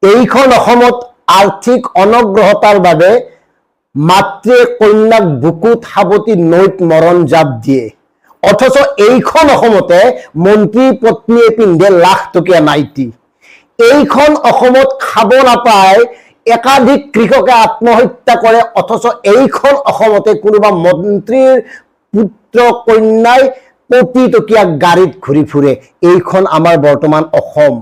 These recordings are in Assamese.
এইখন অসমত আৰ্থিক অনগ্ৰহতাৰ বাবে মাতৃয়ে কন্যাক বুকুত সাৱটি নৈত মৰণ জাপ দিয়ে, অথচ এইখন অসমতে মন্ত্ৰী পত্নীয়ে পিন্ধে লাখ টকীয়া নাইটি। এইখন অসমত খাব নাপায় একাধিক কৃষকে আত্মহত্যা কৰে, অথচ এইখন অসমতে কোনোবা মন্ত্ৰীৰ পুত্ৰ কন্যাই কোটি টকীয়া গাড়ীত ঘূৰি ফুৰে। এইখন আমাৰ বৰ্তমান অসম।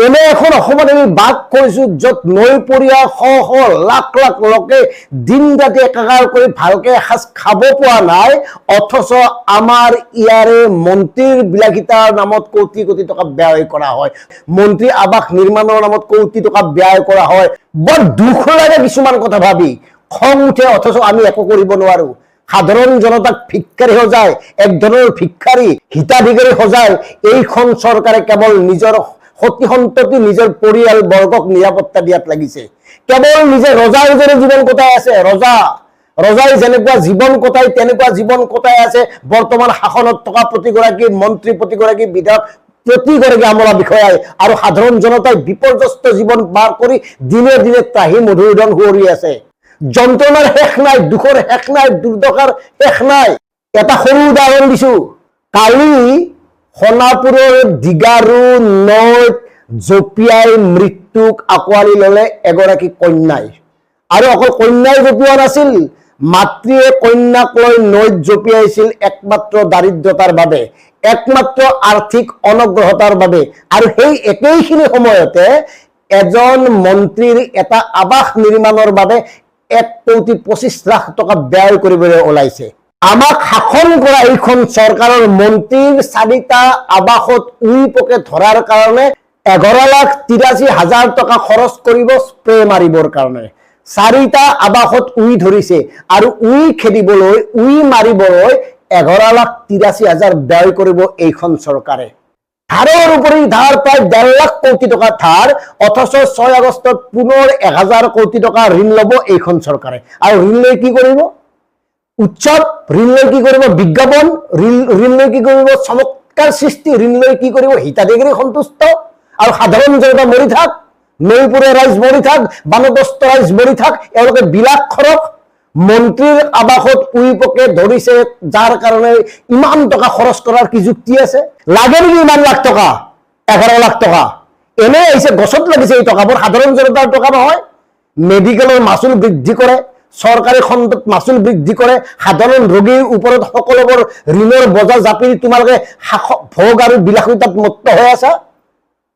এনে এখন অসমত আমি বাস কৰিছো য'ত নৈপৰীয়া শ শ লাখ লাখ লোকে দিন ৰাতি একাকাৰ কৰি ভালকে এসাঁজ খাব পোৱা নাই, অথচ আমাৰ ইয়াৰে মন্ত্ৰীৰ বিলাসিতাৰ নামত কোটি কোটি টকা ব্যয় কৰা হয়, মন্ত্ৰী আৱাস নিৰ্মাণৰ নামত কোটি টকা ব্যয় কৰা হয়। বৰ দুখ লাগে কিছুমান কথা ভাবি, খং উঠে, অথচ আমি একো কৰিব নোৱাৰো। সাধাৰণ জনতাক ভিক্ষাৰী সজাই, এক ধৰণৰ ভিক্ষাৰী হিতাধিকাৰী সজাই এইখন চৰকাৰে কেৱল নিজৰ সতি সন্ততি নিজৰ পৰিয়াল বৰ্গক নিৰাপত্তা দিয়াত লাগিছে। কেৱল নিজে ৰজাৰ দৰে জীৱন কটাই আছে। ৰজাই যেনেকুৱা জীৱন কটাই তেনেকুৱা জীৱন কটাই আছে বৰ্তমান শাসনত থকা প্ৰতিগৰাকী মন্ত্ৰী, প্ৰতিগৰাকী বিধায়ক, প্ৰতিগৰাকী আমোলা বিষয়াই, আৰু সাধাৰণ জনতাই বিপৰ্যস্ত জীৱন পাৰ কৰি দিনে দিনে ত্ৰাহি মধুৰদন সুঁৱৰি আছে। যন্ত্ৰণাৰ শেষ নাই, দুখৰ শেষ নাই, দুৰ্দশাৰ শেষ নাই। এটা সৰু উদাহৰণ দিছো। কালি সোণাপুৰৰ দিগাৰু নৈত জঁপিয়াই মৃত্যুক আঁকোৱালি ললে এগৰাকী কন্যাই, আৰু অকল কন্যাই জঁপিওৱা নাছিল, মাতৃয়ে কন্যাক লৈ নৈত জঁপিয়াইছিল একমাত্ৰ দাৰিদ্ৰতাৰ বাবে, একমাত্ৰ আৰ্থিক অনগ্ৰহতাৰ বাবে। আৰু সেই একেইখিনি সময়তে এজন মন্ত্ৰীৰ এটা আৱাস নিৰ্মাণৰ বাবে 1,25,00,000 টকা ব্যয় কৰিবলৈ ওলাইছে। আমাক শাসন কৰা এইখন চৰকাৰৰ মন্ত্ৰীৰ 4টা আৱাসত উই পোকে ধৰাৰ কাৰণে 11,83,000 টকা খৰচ কৰিব স্প্ৰে মাৰিবৰ কাৰণে। 4টা আৱাসত উই ধৰিছে আৰু উই খেদিবলৈ, উই মাৰিবলৈ 11,83,000 ব্যয় কৰিব এইখন চৰকাৰে। ধাৰৰ উপৰি ধাৰ প্ৰায় 1.5 লাখ কোটি টকা ধাৰ, অথচ 6 আগষ্টত পুনৰ 1000 কোটি টকা ঋণ ল'ব এইখন চৰকাৰে। আৰু ঋণ লৈ কি কৰিব? উৎসৱ। ঋণ লৈ কি কৰিব? বিজ্ঞাপন। ঋণ লৈ কি কৰিব? চমৎকাৰ সৃষ্টি। ঋণ লৈ কি কৰিব? হিতাধিকাৰী সন্তুষ্ট আৰু সাধাৰণ জনতা মৰি থাক, নৈপৰীয়া ৰাইজ মৰি থাক, বানগ্ৰস্ত ৰাইজ মৰি থাক, এওঁলোকে বিলাস খৰক। মন্ত্ৰীৰ আৱাসত উই পোকে ধৰিছে, যাৰ কাৰণে ইমান টকা খৰচ কৰাৰ কি যুক্তি আছে? লাগে নেকি ইমান লাখ টকা? 11 লাখ টকা এনে আহিছে, গছত লাগিছে এই টকাবোৰ, সাধাৰণ জনতাৰ টকা নহয়। মেডিকেলৰ মাচুল বৃদ্ধি কৰে, চৰকাৰী খণ্ডত মাচুল বৃদ্ধি কৰে, সাধাৰণ ৰোগীৰ ওপৰত সকলোবোৰ ঋণৰ বজা জাপি তোমালোকে ভোগ আৰু বিলাসিতাত মত্ত হৈ আছা।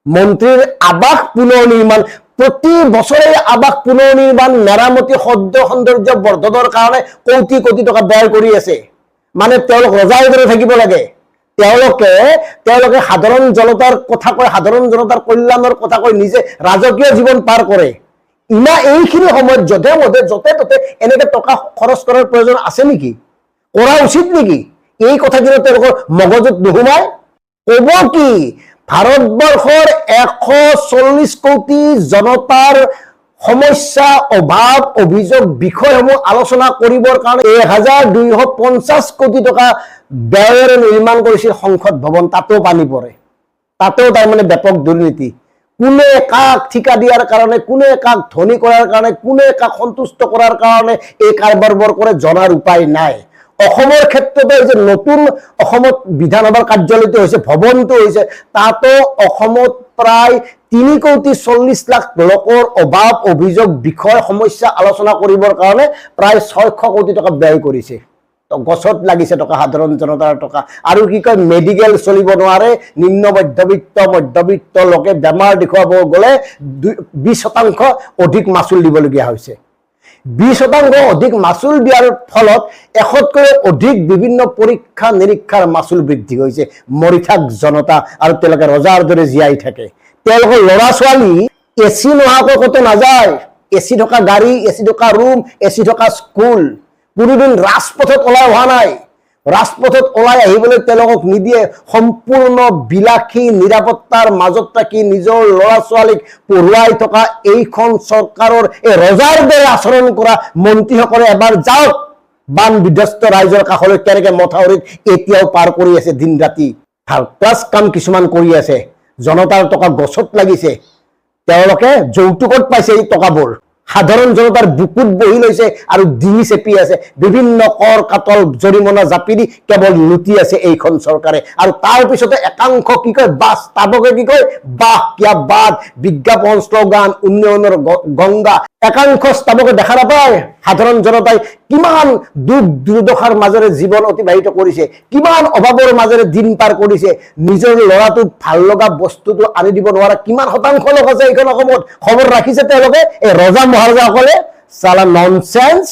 মন্ত্ৰীৰ আৱাস পুনৰ নিৰ্মাণ, প্ৰতি বছৰে আৱাস পুনৰ নিৰ্মাণ, মেৰামতি, সৌন্দৰ্য বৰ্ধনৰ কাৰণে কোটি কোটি টকা ব্যয় কৰি আছে। মানে তেওঁলোক ৰজাৰ দৰে থাকিব লাগে। তেওঁলোকে সাধাৰণ জনতাৰ কথা কয়, সাধাৰণ জনতাৰ কল্যাণৰ কথা কয়, নিজে ৰাজকীয় জীৱন পাৰ কৰে। এইখিনি সময়ত যধে মধে য'তে ত'তে এনেকে টকা খৰচ কৰাৰ প্ৰয়োজন আছে নেকি? কৰা উচিত নেকি? এই কথাখিনি তেওঁলোকৰ মগজুত নোসোমায়। কব কি? ভাৰতবৰ্ষৰ 140 কোটি জনতাৰ সমস্যা, অভাৱ, অভিযোগ, বিষয়সমূহ আলোচনা কৰিবৰ কাৰণে 1250 কোটি টকা ব্যয়েৰে নিৰ্মাণ কৰিছিল সংসদ ভৱন। তাতেও পানী পৰে, তাতেও তাৰমানে ব্যাপক দুৰ্নীতি। কোনে কাক ঠিকা দিয়াৰ কাৰণে, কোনে কাক ধনী কৰাৰ কাৰণে, কোনে কাক সন্তুষ্ট কৰাৰ কাৰণে এই কাৰবাৰবোৰ কৰে জনাৰ উপায় নাই। অসমৰ ক্ষেত্ৰতে যে নতুন অসমত বিধানসভাৰ কাৰ্যালয়টো হৈছে, ভৱনটো হৈছে, তাতো অসমত প্ৰায় 3,40,00,000 লোকৰ অভাৱ, অভিযোগ, বিষয়, সমস্যা আলোচনা কৰিবৰ কাৰণে প্ৰায় 600 কোটি টকা ব্যয় কৰিছে। গছত লাগিছে টকা, সাধাৰণ জনতাৰ টকা। আৰু কি কয়, মেডিকেল চলিব নোৱাৰে, নিম্ন মধ্যবিত্ত লোকে বেমাৰ দেখুৱাব গ'লে 20% অধিক মাচুল দিবলগীয়া হৈছে। 20% অধিক মাচুল দিয়াৰ ফলত 100তকৈ অধিক বিভিন্ন পৰীক্ষা নিৰীক্ষাৰ মাচুল বৃদ্ধি হৈছে। মৰি থাক জনতা, আৰু তেওঁলোকে ৰজাৰ দৰে জীয়াই থাকে। তেওঁলোকৰ ল'ৰা ছোৱালী এচি নোহোৱাকৈ ক'তো নাযায়। এচি থকা গাড়ী, এচি থকা ৰুম, এচি থকা স্কুল। কোনোদিন ৰাজপথত ওলাই অহা নাই। ৰাজপথত ওলাই আহিবলৈ তেওঁলোকক নিদিয়ে। সম্পূৰ্ণ বিলাসী নিৰাপত্তাৰ মাজত থাকি নিজৰ ল'ৰা ছোৱালীক পঢ়ুৱাই থকা এইখন চৰকাৰৰ এই ৰজাৰ দৰে আচৰণ কৰা মন্ত্ৰীসকলে এবাৰ যাওক বান বিধ্বস্ত ৰাইজৰ কাষলৈ, কেনেকে মথাউৰিত এতিয়াও পাৰ কৰি আছে দিন ৰাতি। ভাল প্লাছ কাম কিছুমান কৰি আছে। জনতাৰ টকা গছত লাগিছে। তেওঁলোকে যৌতুকত পাইছে এই টকাবোৰ সাধাৰণ জনতাৰ বুকুত বহি লৈছে আৰু ডিঙি চেপি আছে বিভিন্ন কৰ কাটল জৰিমনা জাপি দি কেৱল লুটি আছে এইখন চৰকাৰে আৰু তাৰ পিছতে একাংশ কি কয় বাস্তৱকে কি কয় বাহ কিয়া বাদ বিজ্ঞাপন শ্লোগান উন্নয়নৰ গংগা একাংশ স্থাবকে দেখা নাপায় সাধাৰণ জনতাই কিমান দুখ দুৰ্দশাৰ মাজেৰে জীৱন অতিবাহিত কৰিছে কিমান অভাৱৰ মাজেৰে দিন পাৰ কৰিছে নিজৰ ল'ৰাটোক ভাল লগা বস্তুটো আনি দিব নোৱাৰা কিমান শতাংশ লোক আছে এইখন অসমত খবৰ ৰাখিছে তেওঁলোকে এই ৰজা মহাৰজাসকলে চালা ননসেন্স